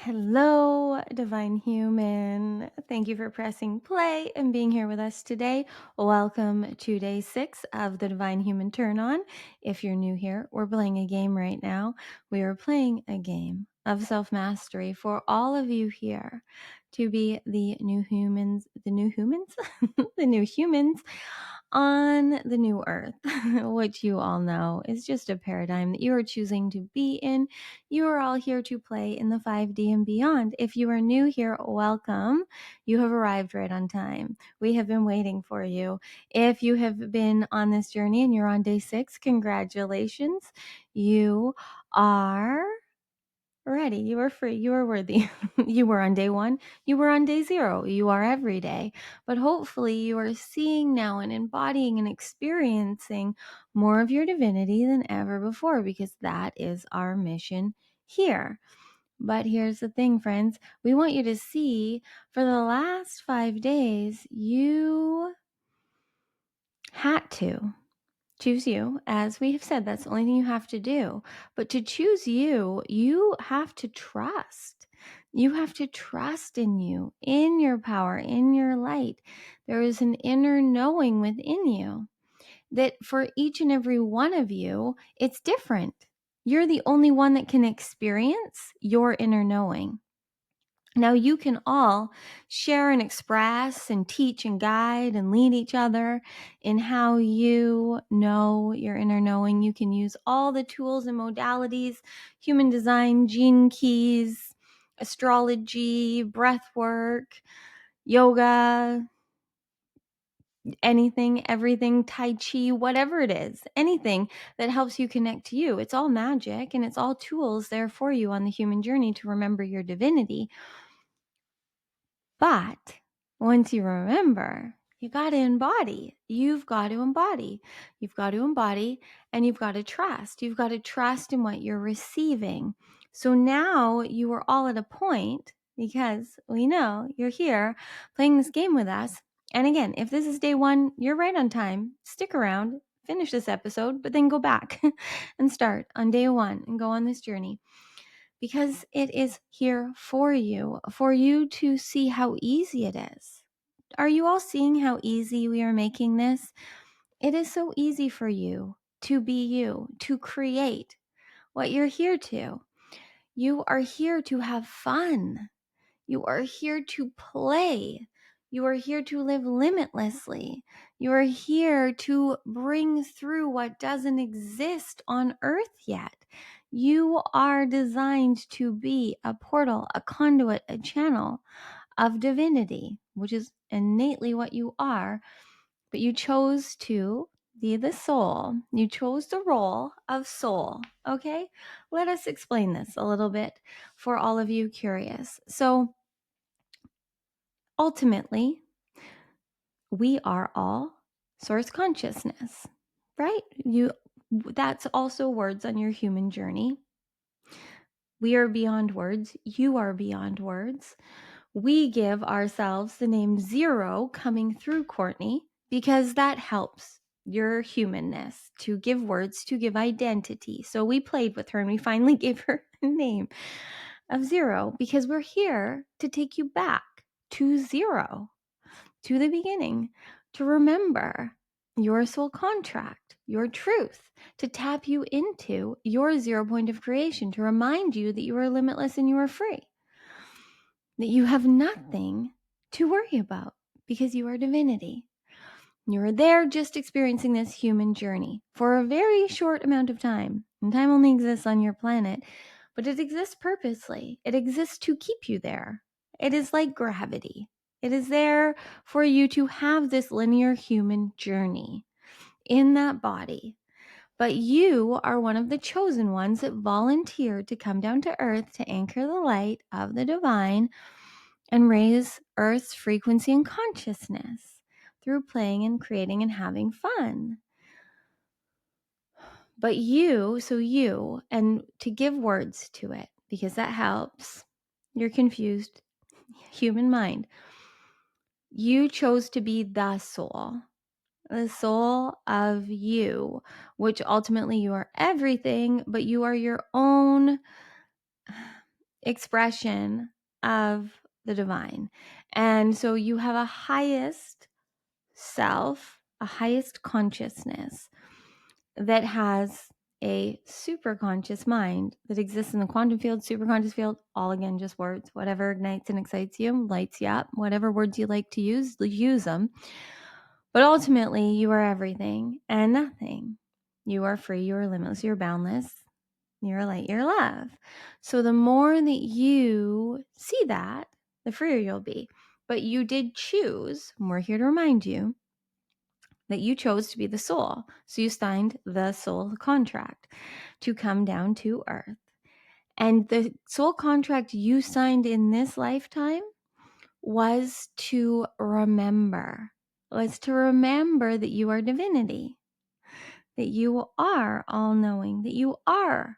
Hello, divine human. Thank you for pressing play and being here with us today. Welcome to day 6 of the Divine Human Turn On. If you're new here, we're playing a game right now. We are playing a game of self mastery for all of you here to be the new humans, the new humans on the new earth, which you all know is just a paradigm that you are choosing to be in. You are all here to play in the 5D and beyond. If you are new here, welcome. You have arrived right on time. We have been waiting for you. If you have been on this journey and you're on day 6, congratulations. You are ready. You are free. You are worthy. You were on day 1. You were on day 0. You are every day. But hopefully you are seeing now and embodying and experiencing more of your divinity than ever before, because that is our mission here. But here's the thing, friends. We want you to see for the last 5 days, you had to choose you. As we have said, that's the only thing you have to do. But to choose you, you have to trust. You have to trust in you, in your power, in your light. There is an inner knowing within you that for each and every one of you, it's different. You're the only one that can experience your inner knowing. Now, you can all share and express and teach and guide and lead each other in how you know your inner knowing. You can use all the tools and modalities, human design, gene keys, astrology, breath work, yoga, anything, everything, Tai Chi, whatever it is, anything that helps you connect to you. It's all magic and it's all tools there for you on the human journey to remember your divinity. But once you remember, you got to embody. You've got to embody. You've got to embody and you've got to trust. You've got to trust in what you're receiving. So now you are all at a point, because we know you're here playing this game with us. And again, if this is day 1, you're right on time. Stick around, finish this episode, but then go back and start on day 1 and go on this journey. Because it is here for you to see how easy it is. Are you all seeing how easy we are making this? It is so easy for you, to create what you're here to. You are here to have fun. You are here to play. You are here to live limitlessly. You are here to bring through what doesn't exist on earth yet. You are designed to be a portal, a conduit, a channel of divinity, which is innately what you are. But you chose to be the soul. You chose the role of soul. Okay? Let us explain this a little bit for all of you curious. So, ultimately, we are all source consciousness, right? That's also words on your human journey. We are beyond words. You are beyond words. We give ourselves the name 0 coming through Cortnie because that helps your humanness to give words, to give identity. So we played with her and we finally gave her a name of 0 because we're here to take you back to 0, to the beginning, to remember your soul contract, your truth, to tap you into your 0 point of creation, to remind you that you are limitless and you are free, that you have nothing to worry about because you are divinity. You're there just experiencing this human journey for a very short amount of time. And time only exists on your planet, but it exists purposely. It exists to keep you there. It is like gravity. It is there for you to have this linear human journey in that body. But you are one of the chosen ones that volunteered to come down to earth to anchor the light of the divine and raise Earth's frequency and consciousness through playing and creating and having fun. But you, and to give words to it, because that helps your confused human mind, you chose to be the soul of you, which ultimately you are everything, but you are your own. expression of the divine. And so you have a highest self, a highest consciousness that has a super conscious mind that exists in the quantum field, super conscious field, all again just words. Whatever ignites and excites you, lights you up, whatever words you like to use them. But ultimately, you are everything and nothing. You are free, you are limitless, you're boundless, you're light, you're love. So the more that you see that, the freer you'll be. But you did choose, and we're here to remind you, that you chose to be the soul. So you signed the soul contract to come down to earth. And the soul contract you signed in this lifetime was to remember, that you are divinity, that you are all-knowing, that you are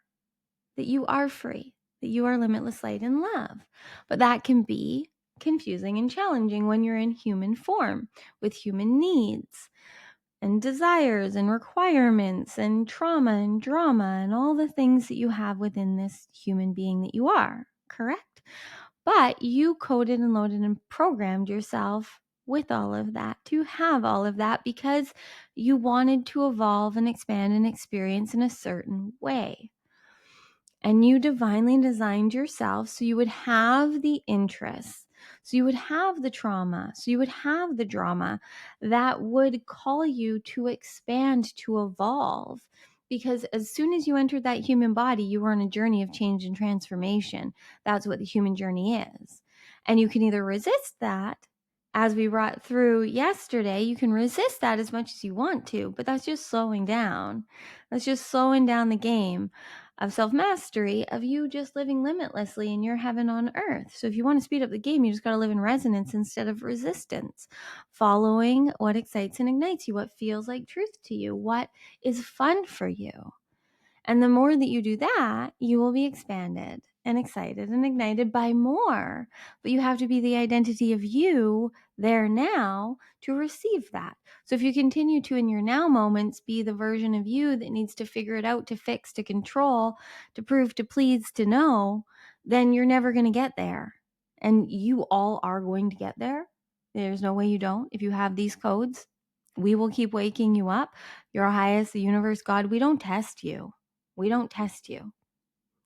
free, that you are limitless light and love. But that can be confusing and challenging when you're in human form with human needs and desires and requirements and trauma and drama and all the things that you have within this human being that you are, correct? But you coded and loaded and programmed yourself with all of that, to have all of that, because you wanted to evolve and expand and experience in a certain way. And you divinely designed yourself so you would have the interests, so you would have the trauma, so you would have the drama that would call you to expand, to evolve. Because as soon as you entered that human body, you were on a journey of change and transformation. That's what the human journey is. And you can either resist that, as we brought through yesterday, you can resist that as much as you want to, but that's just slowing down. That's just slowing down the game of self-mastery, of you just living limitlessly in your heaven on earth. So if you want to speed up the game, you just got to live in resonance instead of resistance, following what excites and ignites you, what feels like truth to you, what is fun for you. And the more that you do that, you will be expanded and excited and ignited by more. But you have to be the identity of you there now to receive that. So if you continue to, in your now moments, be the version of you that needs to figure it out, to fix, to control, to prove, to please, to know, then you're never going to get there. And you all are going to get there. There's no way you don't. If you have these codes, we will keep waking you up. Your highest, the universe, God, we don't test you. We don't test you.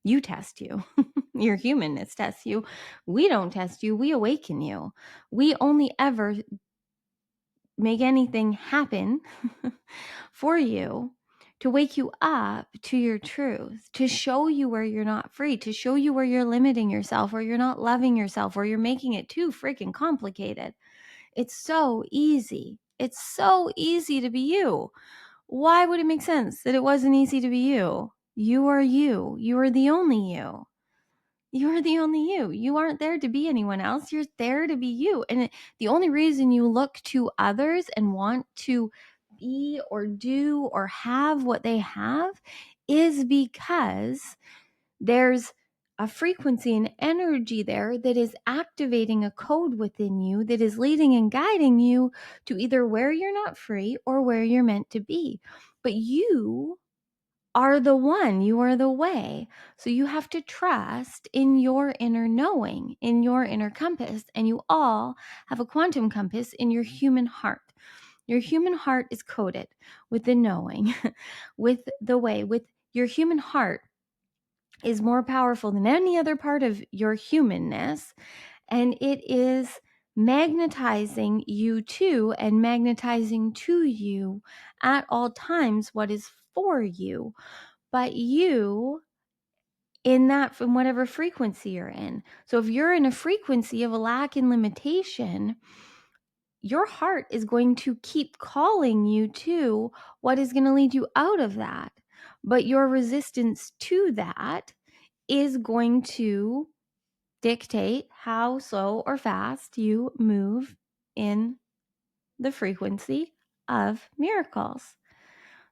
You test you. Your humanness tests you. We don't test you. We awaken you. We only ever make anything happen for you to wake you up to your truth, to show you where you're not free, to show you where you're limiting yourself, or you're not loving yourself, or you're making it too freaking complicated. It's so easy. It's so easy to be you. Why would it make sense that it wasn't easy to be you? You are you. You are the only you. You are the only you. You aren't there to be anyone else. You're there to be you. And the only reason you look to others and want to be or do or have what they have is because there's a frequency and energy there that is activating a code within you that is leading and guiding you to either where you're not free or where you're meant to be. But you are the one, you are the way. So you have to trust in your inner knowing, in your inner compass. And you all have a quantum compass in your human heart. Your human heart is coded with the knowing, with the way, with your human heart is more powerful than any other part of your humanness. And it is magnetizing you to and magnetizing to you at all times what is for you. But you in that, from whatever frequency you're in. So if you're in a frequency of a lack and limitation, your heart is going to keep calling you to what is going to lead you out of that. But your resistance to that is going to dictate how slow or fast you move in the frequency of miracles.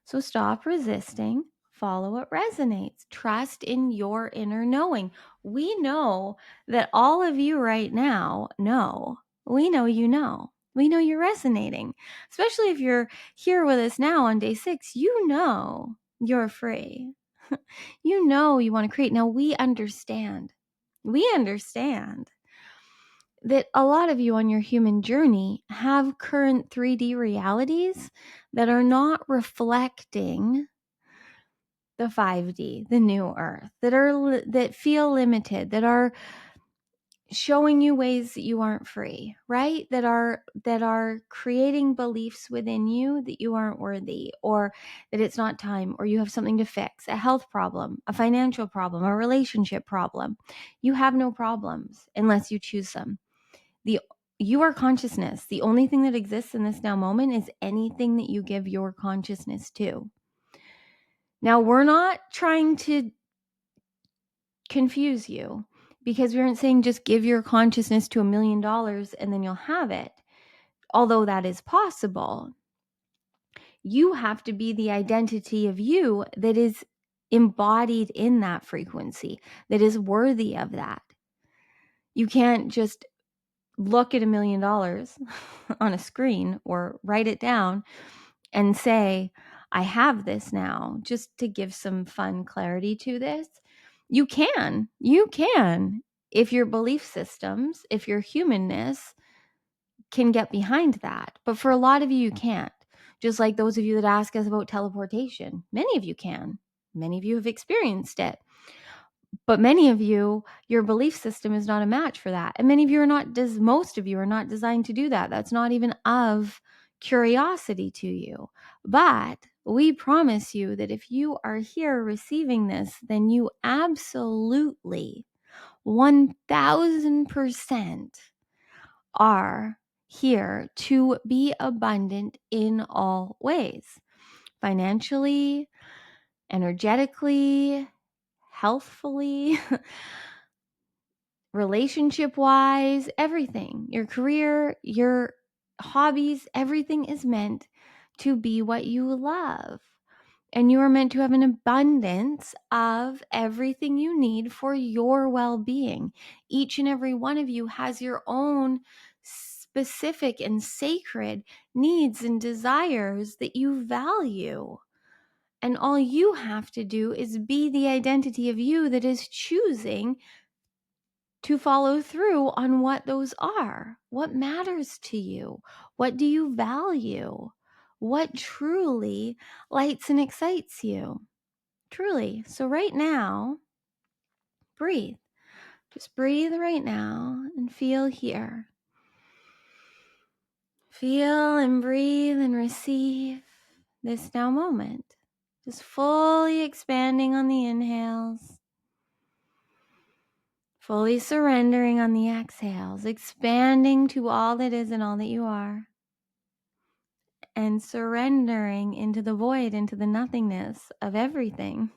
So stop resisting, follow what resonates, trust in your inner knowing. We know that all of you right now know. We know you know. We know you're resonating, especially if you're here with us now on day 6. You know you're free. You know you want to create. Now we understand. We understand that a lot of you on your human journey have current 3D realities that are not reflecting the 5D, the new earth, that feel limited, that are showing you ways that you aren't free, right? That are creating beliefs within you that you aren't worthy, or that it's not time, or you have something to fix, a health problem, a financial problem, a relationship problem. You have no problems unless you choose them. You are consciousness. The only thing that exists in this now moment is anything that you give your consciousness to. Now, we're not trying to confuse you, because we aren't saying just give your consciousness to $1 million and then you'll have it. Although that is possible, you have to be the identity of you that is embodied in that frequency, that is worthy of that. You can't just look at $1 million on a screen or write it down and say, I have this now, just to give some fun clarity to this. You can, if your belief systems, if your humanness can get behind that. But for a lot of you, you can't. Just like those of you that ask us about teleportation, many of you can. Many of you have experienced it. But many of you, your belief system is not a match for that. And many of you are not, most of you are not designed to do that. That's not even of curiosity to you. But we promise you that if you are here receiving this, then you absolutely 1000% are here to be abundant in all ways, financially, energetically, healthfully, relationship wise, everything, your career, your hobbies, everything is meant to be what you love. And you are meant to have an abundance of everything you need for your well-being. Each and every one of you has your own specific and sacred needs and desires that you value. And all you have to do is be the identity of you that is choosing to follow through on what those are. What matters to you? What do you value? What truly lights and excites you? Truly. So right now, breathe. Just breathe right now and feel here. Feel and breathe and receive this now moment. Just fully expanding on the inhales. Fully surrendering on the exhales. Expanding to all that is and all that you are. And surrendering into the void, into the nothingness of everything.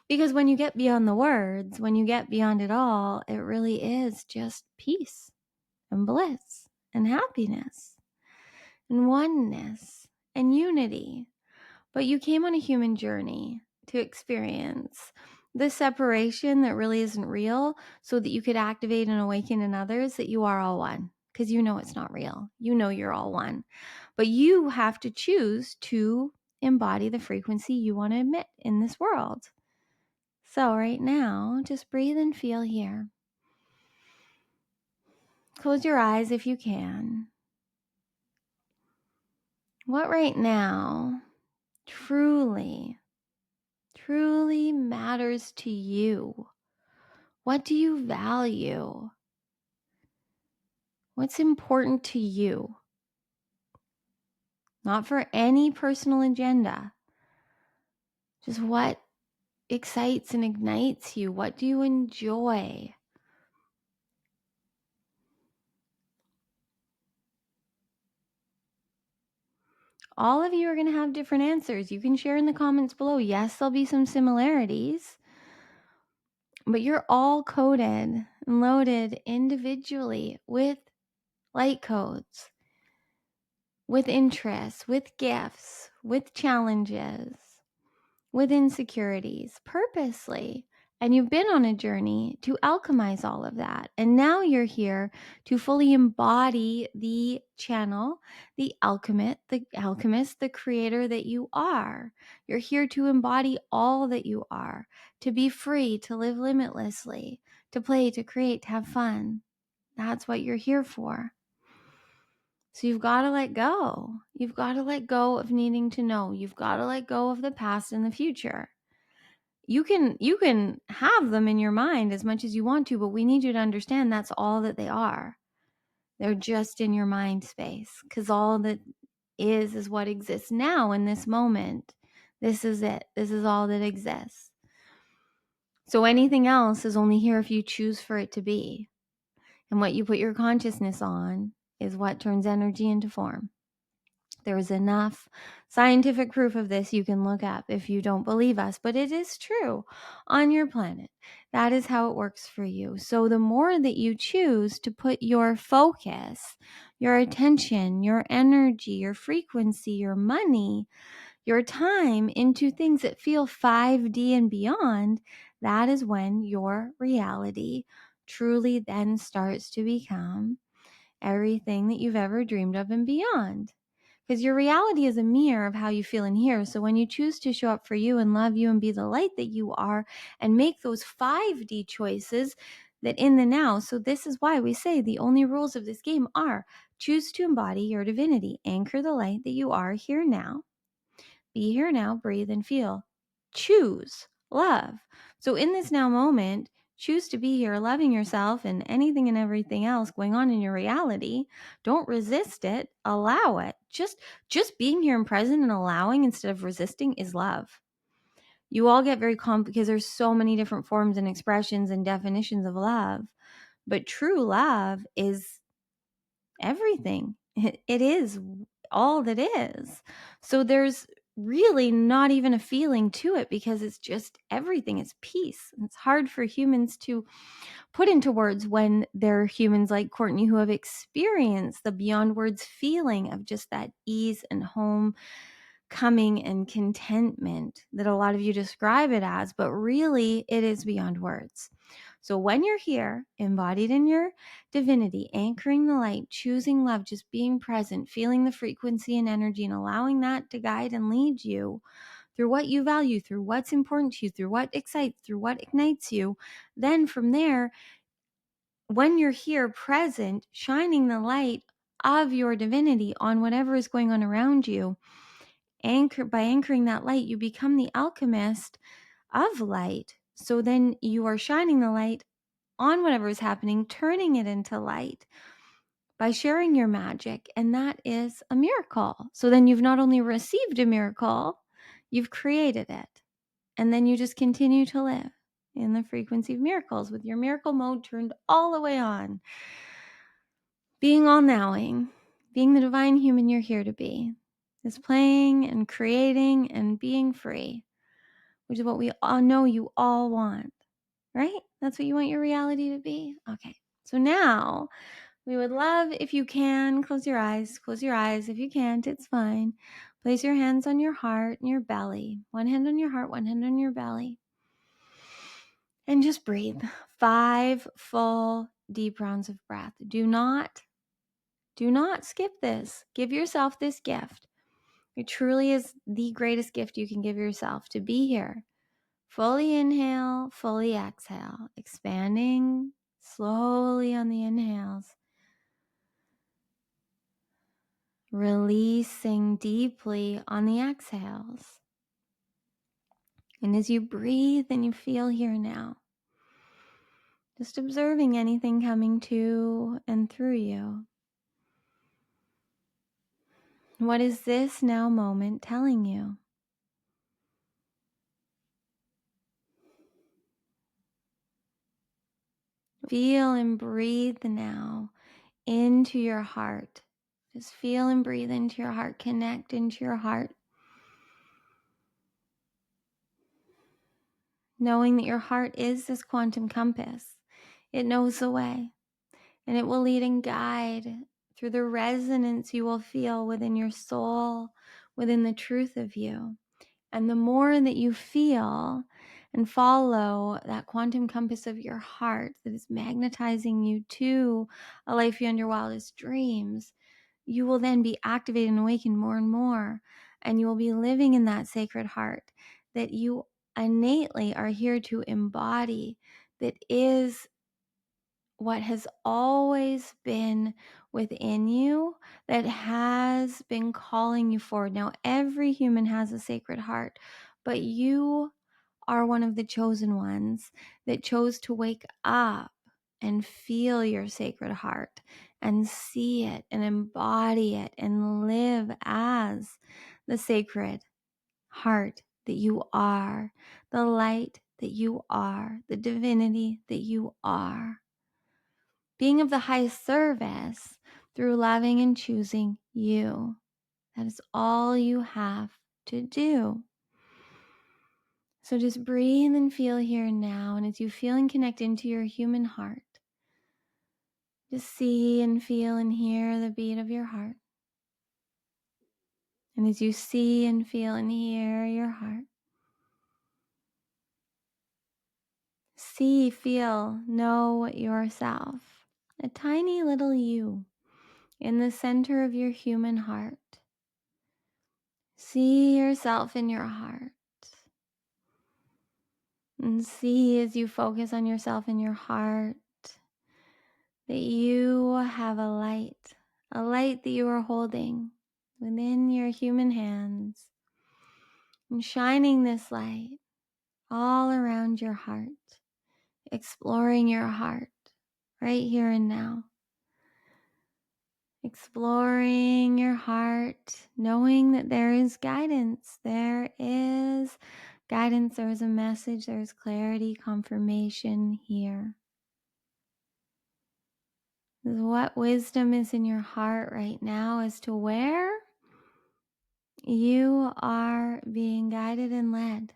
Because when you get beyond the words, when you get beyond it all, it really is just peace and bliss and happiness and oneness and unity. But you came on a human journey to experience this separation that really isn't real, so that you could activate and awaken in others that you are all one. Because you know it's not real. You know you're all one. But you have to choose to embody the frequency you want to emit in this world. So right now, just breathe and feel here. Close your eyes if you can. What right now truly matters to you? What do you value? What's important to you? Not for any personal agenda. Just what excites and ignites you? What do you enjoy? All of you are going to have different answers. You can share in the comments below. Yes, there'll be some similarities, but you're all coded and loaded individually with light codes, with interests, with gifts, with challenges, with insecurities, purposely. And you've been on a journey to alchemize all of that. And now you're here to fully embody the channel, the alchemist, the creator that you are. You're here to embody all that you are, to be free, to live limitlessly, to play, to create, to have fun. That's what you're here for. So you've got to let go. You've got to let go of needing to know. You've got to let go of the past and the future. You can have them in your mind as much as you want to, but we need you to understand that's all that they are. They're just in your mind space, because all that is what exists now in this moment. This is it. This is all that exists. So anything else is only here if you choose for it to be. And what you put your consciousness on is what turns energy into form. There's enough scientific proof of this you can look up if you don't believe us, but it is true on your planet. That is how it works for you. So the more that you choose to put your focus, your attention, your energy, your frequency, your money, your time into things that feel 5D and beyond, that is when your reality truly then starts to become everything that you've ever dreamed of and beyond. Because your reality is a mirror of how you feel in here. So when you choose to show up for you and love you and be the light that you are and make those 5D choices that in the now. So this is why we say the only rules of this game are choose to embody your divinity, anchor the light that you are here now. Be here now, breathe and feel. Choose love. So in this now moment, choose to be here loving yourself and anything and everything else going on in your reality. Don't resist it. Allow it. Just being here and present and allowing instead of resisting is love. You all get very because there's so many different forms and expressions and definitions of love. But true love is everything. It is all that is. So there's really not even a feeling to it because it's just everything. It's peace. It's hard for humans to put into words when they're humans like Cortnie who have experienced the beyond words feeling of just that ease and home coming and contentment that a lot of you describe it as, but really it is beyond words. So when you're here, embodied in your divinity, anchoring the light, choosing love, just being present, feeling the frequency and energy and allowing that to guide and lead you through what you value, through what's important to you, through what excites, through what ignites you, then from there, when you're here present, shining the light of your divinity on whatever is going on around you, by anchoring that light, you become the alchemist of light. So then you are shining the light on whatever is happening, turning it into light by sharing your magic. And that is a miracle. So then you've not only received a miracle, you've created it. And then you just continue to live in the frequency of miracles with your miracle mode turned all the way on. Being all knowing, being the divine human you're here to be, is playing and creating and being free, which is what we all know you all want, right? That's what you want your reality to be. Okay. So now we would love if you can close your eyes if you can't, it's fine. Place your hands on your heart and your belly. One hand on your heart, one hand on your belly. And just breathe. 5 full deep rounds of breath. Do not skip this. Give yourself this gift. It truly is the greatest gift you can give yourself, to be here. Fully inhale, fully exhale, expanding slowly on the inhales, releasing deeply on the exhales. And as you breathe and you feel here now, just observing anything coming to and through you. What is this now moment telling you? Feel and breathe now into your heart. Just feel and breathe into your heart. Connect into your heart. Knowing that your heart is this quantum compass. It knows the way, and it will lead and guide through the resonance you will feel within your soul, within the truth of you. And the more that you feel and follow that quantum compass of your heart that is magnetizing you to a life beyond your wildest dreams, you will then be activated and awakened more and more. And you will be living in that sacred heart that you innately are here to embody, that is what has always been within you that has been calling you forward. Now, every human has a sacred heart, but you are one of the chosen ones that chose to wake up and feel your sacred heart and see it and embody it and live as the sacred heart that you are, the light that you are, the divinity that you are, being of the highest service through loving and choosing you. That is all you have to do. So just breathe and feel here and now. And as you feel and connect into your human heart, just see and feel and hear the beat of your heart. And as you see and feel and hear your heart, see, feel, know yourself, a tiny little you in the center of your human heart. See yourself in your heart. And see as you focus on yourself in your heart that you have a light that you are holding within your human hands and shining this light all around your heart, exploring your heart right here and now. Exploring your heart, knowing that there is guidance. There is guidance. There is a message. There is clarity, confirmation here. What wisdom is in your heart right now as to where you are being guided and led.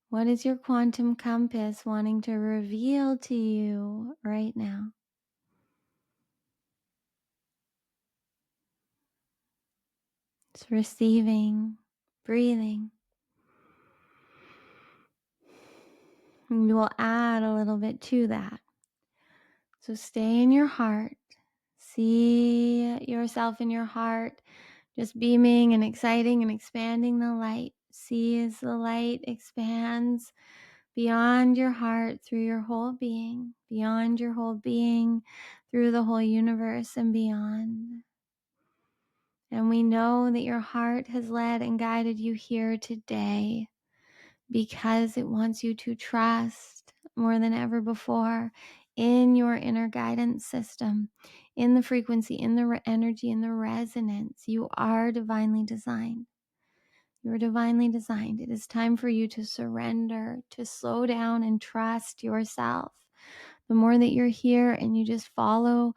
What is your quantum compass wanting to reveal to you right now? It's receiving, breathing. And we will add a little bit to that. So stay in your heart. See yourself in your heart, just beaming and exciting and expanding the light. See as the light expands beyond your heart through your whole being, beyond your whole being, through the whole universe and beyond. And we know that your heart has led and guided you here today because it wants you to trust more than ever before in your inner guidance system, in the frequency, in the energy, in the resonance. You are divinely designed. You are divinely designed. It is time for you to surrender, to slow down and trust yourself. The more that you're here and you just follow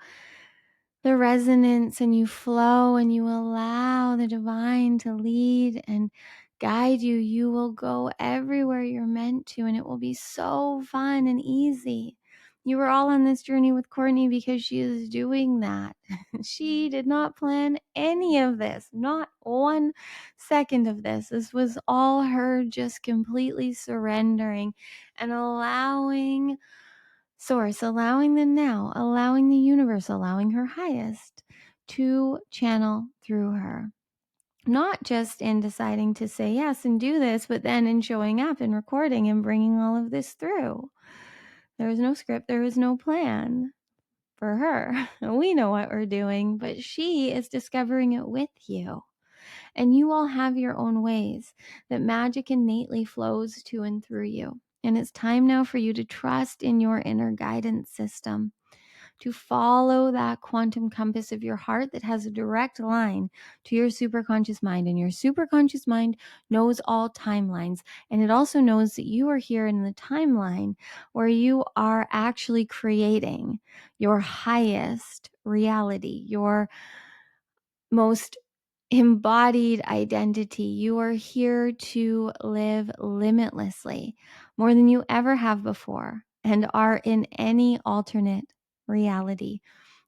the resonance and you flow and you allow the divine to lead and guide you, you will go everywhere you're meant to, and it will be so fun and easy. You were all on this journey with Cortnie because she is doing that. She did not plan any of this, not 1 second of this. This was all her just completely surrendering and allowing Source, allowing the now, allowing the universe, allowing her highest to channel through her. Not just in deciding to say yes and do this, but then in showing up and recording and bringing all of this through. There was no script, there was no plan for her. We know what we're doing, but she is discovering it with you. And you all have your own ways that magic innately flows to and through you. And it's time now for you to trust in your inner guidance system, to follow that quantum compass of your heart that has a direct line to your superconscious mind. And your superconscious mind knows all timelines. And it also knows that you are here in the timeline where you are actually creating your highest reality, your most embodied identity. You are here to live limitlessly more than you ever have before and are in any alternate reality.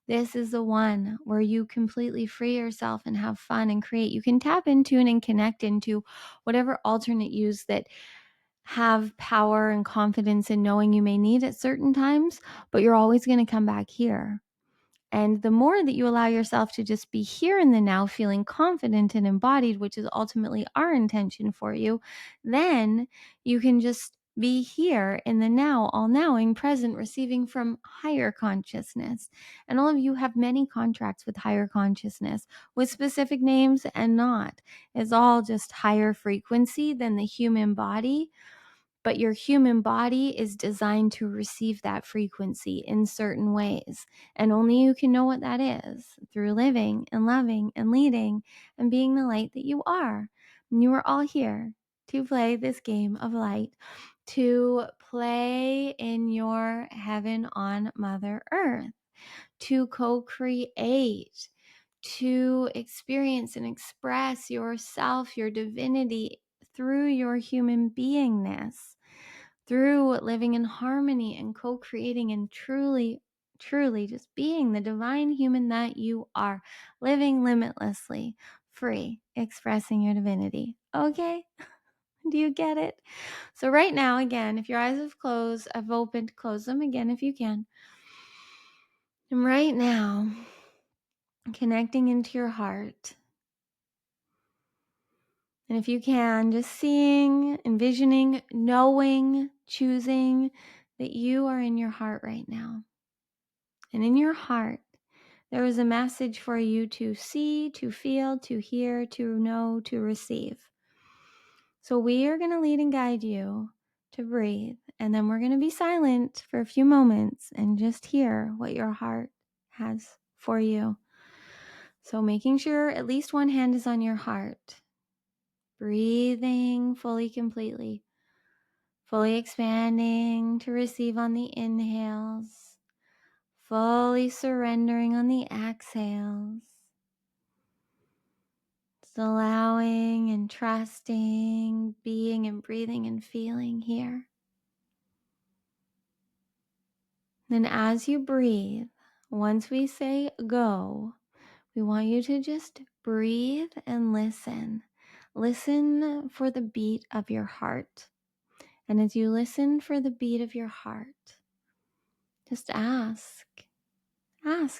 This is the one where you completely free yourself and have fun and create. You can tap into and connect into whatever alternate yous that have power and confidence in knowing you may need at certain times, but you're always going to come back here. And the more that you allow yourself to just be here in the now, feeling confident and embodied, which is ultimately our intention for you, then you can just Be here in the now, all knowing, present, receiving from higher consciousness. And all of you have many contracts with higher consciousness, with specific names and not. It's all just higher frequency than the human body. But your human body is designed to receive that frequency in certain ways. And only you can know what that is through living and loving and leading and being the light that you are. And you are all here to play this game of light, to play in your heaven on Mother Earth, to co-create, to experience and express yourself, your divinity through your human beingness, through living in harmony and co-creating and truly just being the divine human that you are, living limitlessly, free, expressing your divinity. Okay? Do you get it? So right now, again, if your eyes have opened, close them again if you can. And right now, connecting into your heart. And if you can, just seeing, envisioning, knowing, choosing that you are in your heart right now. And in your heart, there is a message for you to see, to feel, to hear, to know, to receive. So we are going to lead and guide you to breathe. And then we're going to be silent for a few moments and just hear what your heart has for you. So making sure at least one hand is on your heart. Breathing fully, completely. Fully expanding to receive on the inhales. Fully surrendering on the exhales. Just allowing and trusting, being and breathing and feeling here. Then as you breathe, once we say go, we want you to just breathe and listen. Listen for the beat of your heart. And as you listen for the beat of your heart, just ask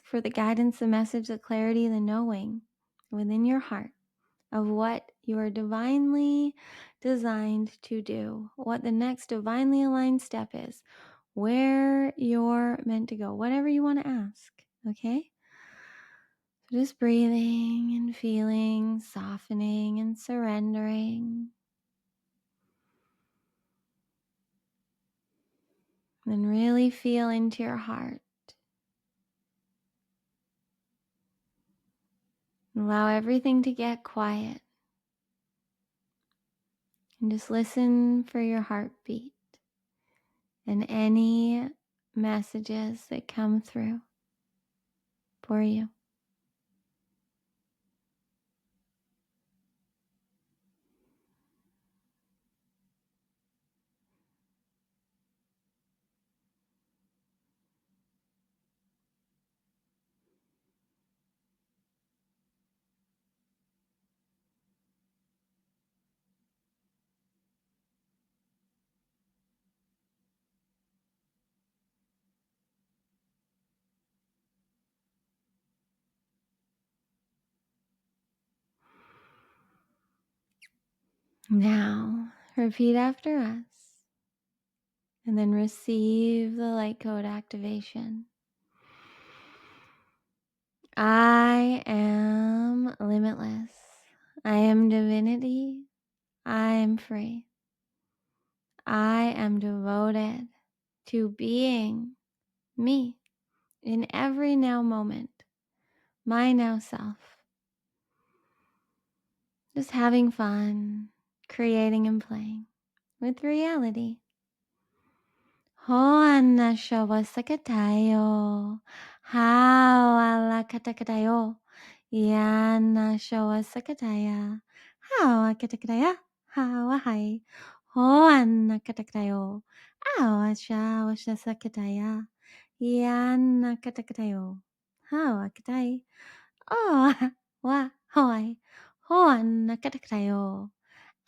for the guidance, the message, the clarity, the knowing within your heart of what you are divinely designed to do, what the next divinely aligned step is, where you're meant to go, whatever you want to ask, okay? So just breathing and feeling, softening and surrendering. Then really feel into your heart. Allow everything to get quiet. And just listen for your heartbeat and any messages that come through for you. Now, repeat after us and then receive the light code activation. I am limitless. I am divinity. I am free. I am devoted to being me in every now moment, my now self. Just having fun, creating and playing with reality. Hoanna shawa sakatayo. Hawala katakatayo. Yana shawa sakataya. Hawa katakataya. Hawa hai. Hoanna katakatayo. Awa shawa sakataya. Yana katakatayo. Hawa katai. Oh, wa hoi. Hoanna katakatayo.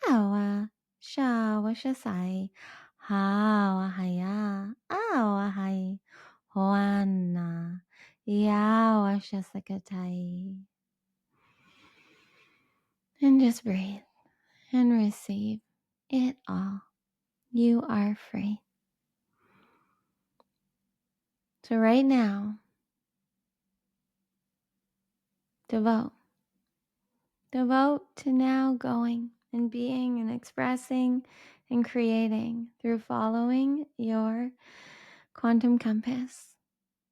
Awa shawa shasai. Hawa haya. Awa hai. Hoanna. Yawa shasakatai. And just breathe and receive it all. You are free. So right now, devote to now going and being and expressing and creating through following your quantum compass,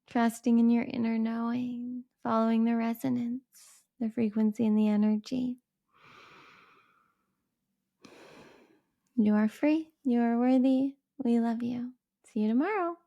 trusting in your inner knowing, following the resonance, the frequency, and the energy. You are free. You are worthy. We love you. See you tomorrow.